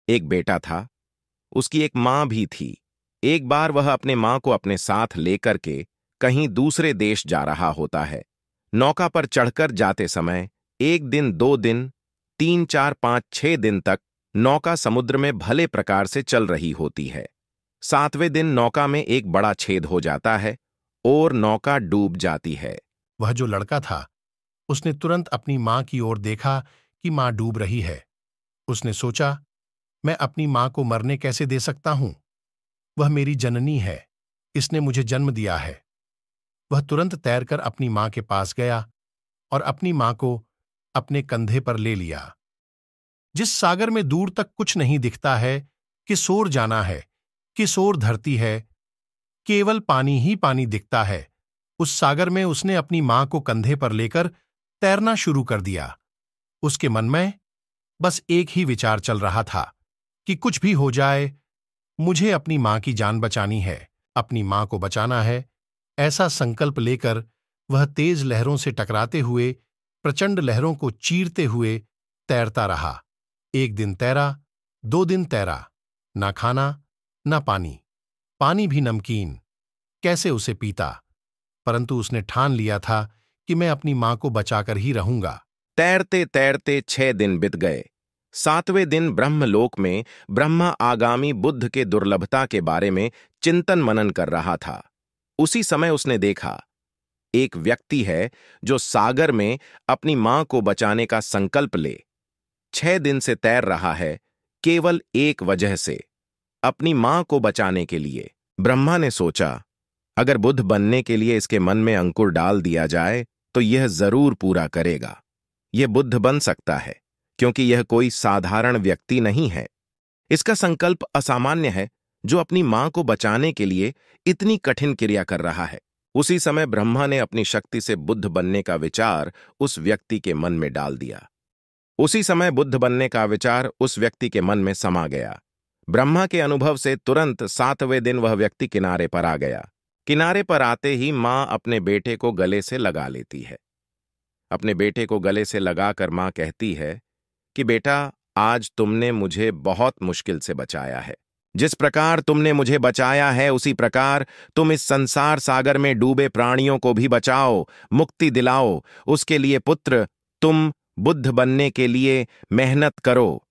एक बेटा था, उसकी एक माँ भी थी। एक बार वह अपने माँ को अपने साथ लेकर के कहीं दूसरे देश जा रहा होता है। नौका पर चढ़कर जाते समय 1 दिन, 2 दिन, 3, 4, 5, 6 दिन तक नौका समुद्र में भले प्रकार से चल रही होती है। 7वें दिन नौका में एक बड़ा छेद हो जाता है और नौका डूब जाती है। वह जो लड़का था, उसने तुरंत अपनी माँ की ओर देखा कि माँ डूब रही है। उसने सोचा, मैं अपनी माँ को मरने कैसे दे सकता हूं? वह मेरी जननी है, इसने मुझे जन्म दिया है। वह तुरंत तैरकर अपनी माँ के पास गया और अपनी माँ को अपने कंधे पर ले लिया। जिस सागर में दूर तक कुछ नहीं दिखता है, किस ओर जाना है, किस ओर धरती है, केवल पानी ही पानी दिखता है, उस सागर में उसने अपनी माँ को कंधे पर लेकर तैरना शुरू कर दिया। उसके मन में बस एक ही विचार चल रहा था कि कुछ भी हो जाए, मुझे अपनी माँ की जान बचानी है, अपनी माँ को बचाना है। ऐसा संकल्प लेकर वह तेज लहरों से टकराते हुए, प्रचंड लहरों को चीरते हुए तैरता रहा। 1 दिन तैरा, 2 दिन तैरा, ना खाना, ना पानी, पानी भी नमकीन, कैसे उसे पीता। परंतु उसने ठान लिया था कि मैं अपनी माँ को बचाकर ही रहूंगा। तैरते तैरते 6 दिन बीत गए। 7वें दिन ब्रह्मलोक में ब्रह्मा आगामी बुद्ध के दुर्लभता के बारे में चिंतन मनन कर रहा था। उसी समय उसने देखा, एक व्यक्ति है जो सागर में अपनी मां को बचाने का संकल्प ले 6 दिन से तैर रहा है, केवल एक वजह से, अपनी मां को बचाने के लिए। ब्रह्मा ने सोचा, अगर बुद्ध बनने के लिए इसके मन में अंकुर डाल दिया जाए तो यह जरूर पूरा करेगा। यह बुद्ध बन सकता है, क्योंकि यह कोई साधारण व्यक्ति नहीं है। इसका संकल्प असामान्य है, जो अपनी मां को बचाने के लिए इतनी कठिन क्रिया कर रहा है। उसी समय ब्रह्मा ने अपनी शक्ति से बुद्ध बनने का विचार उस व्यक्ति के मन में डाल दिया। उसी समय बुद्ध बनने का विचार उस व्यक्ति के मन में समा गया। ब्रह्मा के अनुभव से तुरंत 7वें दिन वह व्यक्ति किनारे पर आ गया। किनारे पर आते ही मां अपने बेटे को गले से लगा लेती है। अपने बेटे को गले से लगाकर मां कहती है कि बेटा, आज तुमने मुझे बहुत मुश्किल से बचाया है। जिस प्रकार तुमने मुझे बचाया है, उसी प्रकार तुम इस संसार सागर में डूबे प्राणियों को भी बचाओ, मुक्ति दिलाओ। उसके लिए पुत्र, तुम बुद्ध बनने के लिए मेहनत करो।